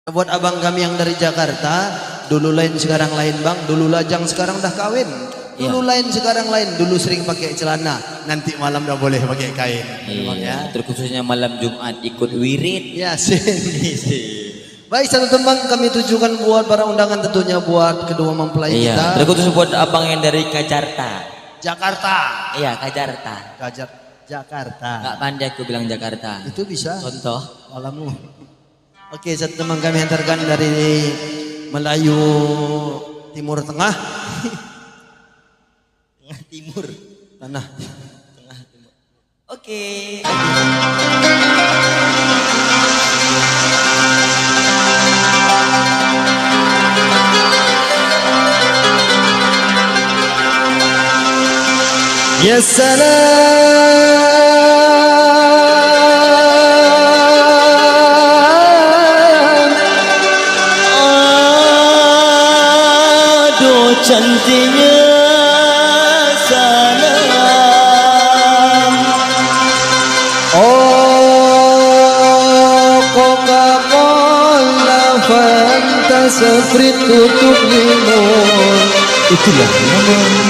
Buat abang kami yang dari Jakarta, dulu lain sekarang lain bang, dulu lajang sekarang dah kawin. Dulu lain sekarang lain, dulu sering pakai celana, nanti malam dah boleh pakai kain. Iya, terkhususnya malam Jumat ikut wirid. Ya, baik, satu tembang kami tujukan buat para undangan, tentunya buat kedua mempelai kita. Terkhusus buat abang yang dari Jakarta. Jakarta. Iya, Jakarta. Jakarta. Gak pandai aku bilang Jakarta. Itu bisa. Contoh. Alamu. Oke, satu teman kami hantarkan dari Melayu Timur Tengah. Tengah Timur. Tanah. Tengah Timur. Oke. Ya salam. Cantiknya salam. Oh, Coca-Cola, Fanta, Sprite, tutup limon. Itulah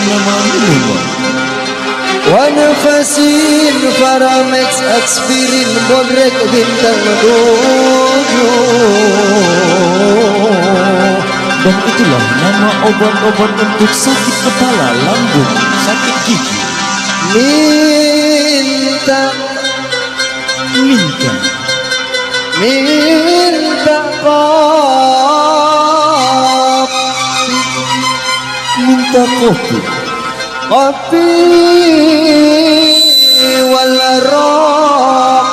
nama minuman. Wanafasin, Faramex, Aspirin, Bodrek, Bintang, Dojo. Dan itulah nama obat-obat untuk sakit kepala, lambung, sakit gigi. Minta kopi. Kopi wala rok.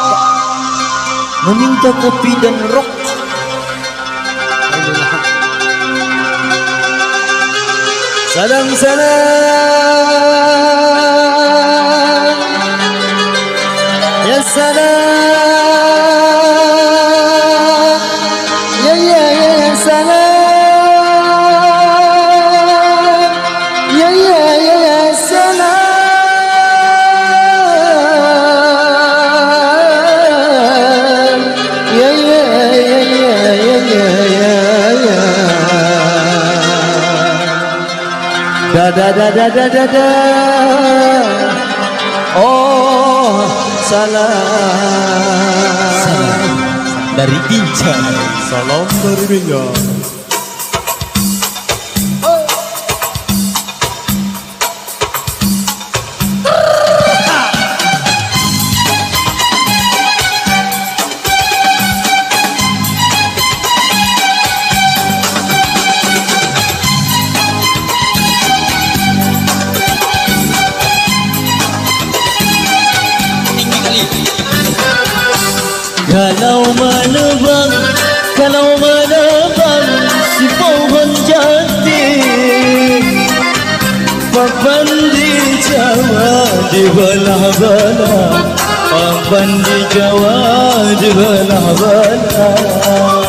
Meminta kopi dan rok. Salam. Ya salam. Ya salam. Ya salam. Da. Oh, salam Dari Binjai. Salam dari Binjai. Kalau menebang si pohon jati, papan di Jawa di belah-belah, papan di Jawa di belah-belah.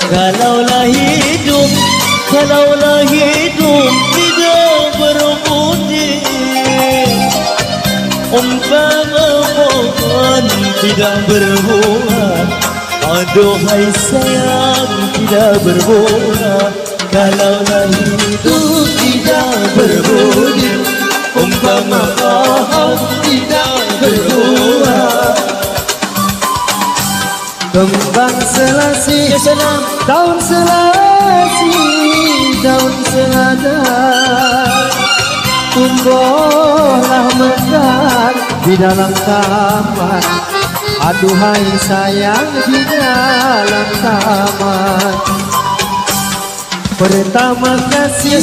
Kalaulah hidup tidak berbudi, umpama pohon tidak berbuah, aduhai sayang tidak berbunga. Kalaulah hidup tidak berbudi, umpama pohon tidak berbuah. Kembang selasi, Ya salam. daun selasi, daun selada, tumbuhlah mekar di dalam taman. Aduhai sayang di dalam taman. Pertama kasih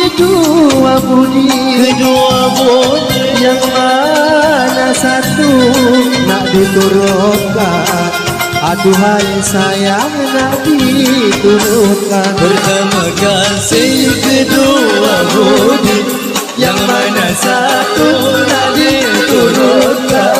kedua budi, yang mana satu nak diturunkan. Aduhai sayang nak diturunkan. Pertama kasih kedua budi, yang mana satu nak diturunkan.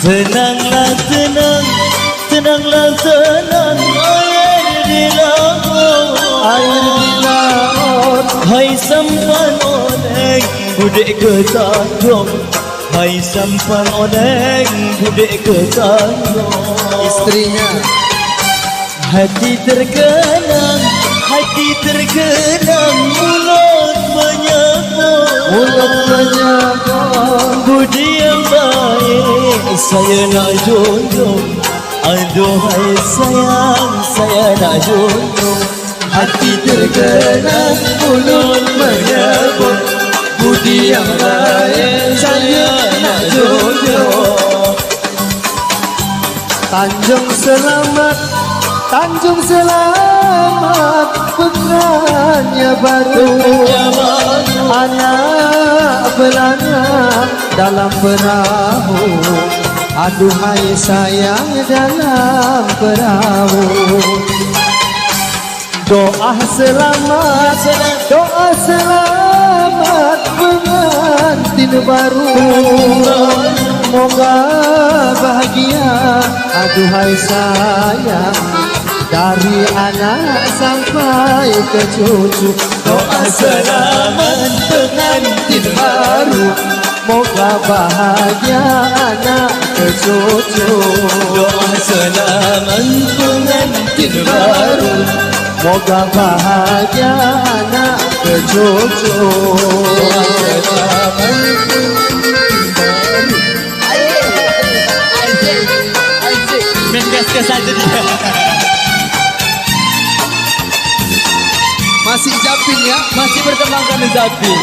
Tenanglah tenang, tenanglah tenang, air di laut. Hai sampan oneng, budek ketandong. Hai sampan oneng, budek ketandong. Istrinya Hati terkenang, mulut menyebut budi yang baik, saya nak junjung. Aduhai sayang, saya nak junjung. Hati terkenang, mulut menyebut budi yang baik, saya nak junjung. Tanjung Selamat, Tanjung Selamat, putranya baru, anak belana dalam perahu. Aduhai sayang dalam perahu. Doa selamat, doa selamat pengantin baru. Moga bahagia, aduhai sayang, dari anak sampai ke cucu. Doa selamat pengantin baru, moga bahagia anak ke cucu. doa selamat pengantin baru, Moga bahagia anak ke cucu. doa selamat ke saja dia. Masih Japin ya? Masih berkembangkan Zapin.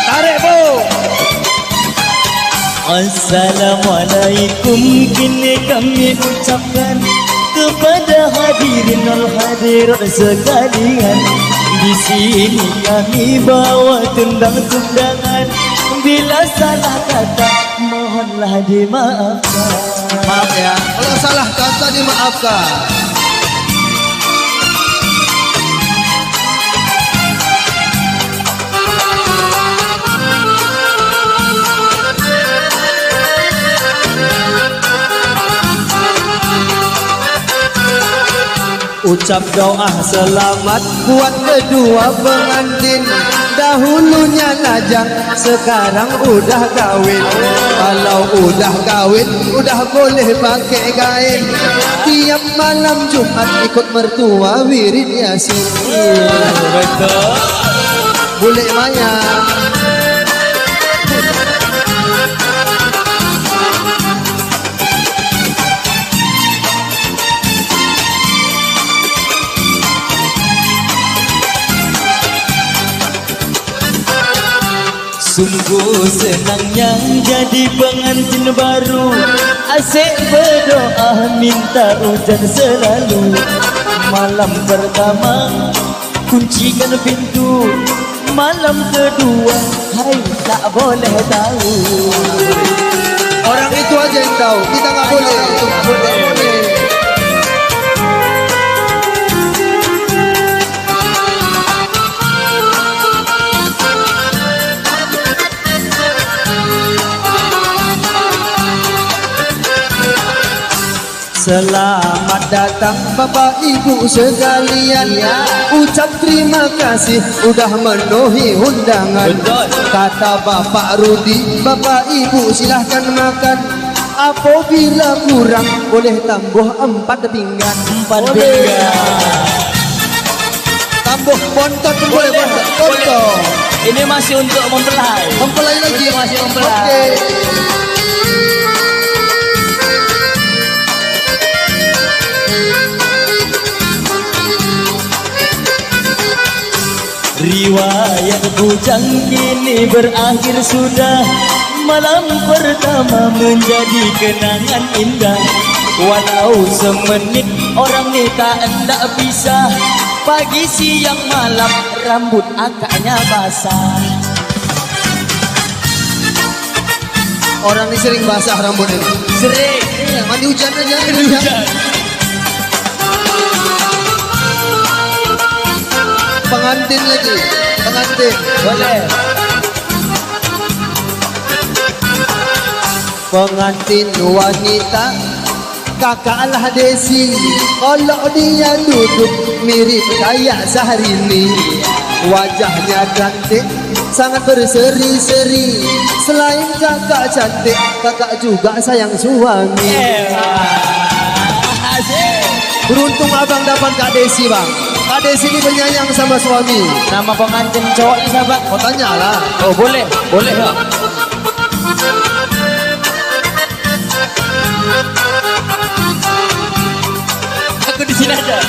Tarik bu. Assalamualaikum, kini kami ucapkan kepada hadirin wal hadirat sekalian. Di sini kami bawa tundang-tundangan. Bila salah kata, mohonlah dimaafkan. Maaf ya, kalau salah kata dimaafkan. Ucap doa selamat buat kedua pengantin. Dahulunya lajang, sekarang udah kawin. Kalau udah kawin, udah boleh pakai kain. Tiap malam Jumat ikut mertua wirid Yasin. Betul. Boleh Maya. Sungguh senangnya jadi pengantin baru. Asyik berdoa minta hujan selalu. Malam pertama kuncikan pintu. Malam kedua hai tak boleh tahu. Orang itu aja yang tahu, kita nggak boleh. Boleh. Selamat datang Bapak Ibu sekalian. Ucap terima kasih udah memenuhi undangan. Betul. Kata Bapak Rudi, Bapak Ibu silahkan makan. Apabila kurang boleh tambah 4 pinggan. 4 pinggan. Tambah bontot pun boleh. Bontot. Ini masih untuk mempelai. Mempelai lagi. Ini masih mempelai. Oke. Riwayat bujang kini berakhir sudah. Malam pertama menjadi kenangan indah. Walau semenit orang nikah hendak pisah. Pagi siang malam rambut akaknya basah. Orang ini sering basah rambut ini. Sering. Mandi hujan aja. Hujan. Pengantin lagi. Pengantin. Boleh. pengantin wanita kakaklah Desi. Kalau dia duduk mirip kayak Syahrini, wajahnya cantik sangat berseri-seri. Selain kakak cantik, kakak juga sayang suami. Beruntung abang dapat Kak Desi bang. Kak Desi ini penyayang sama suami. Nama pengantin cowoknya siapa? Kau tanyalah. Oh boleh, boleh ya. Aku di sini aja.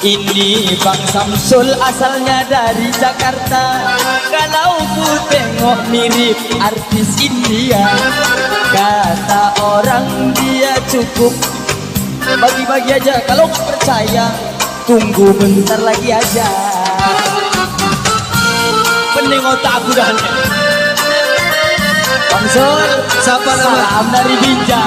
Ini Bang Samsul asalnya dari Jakarta. Kalau ku tengok mirip artis India. Kata orang dia cukup bagi-bagi aja. Kalau nggak percaya tunggu bentar lagi aja. Pening otak aku dah. Bang Sul, Siapa nama? salam dari Binjai.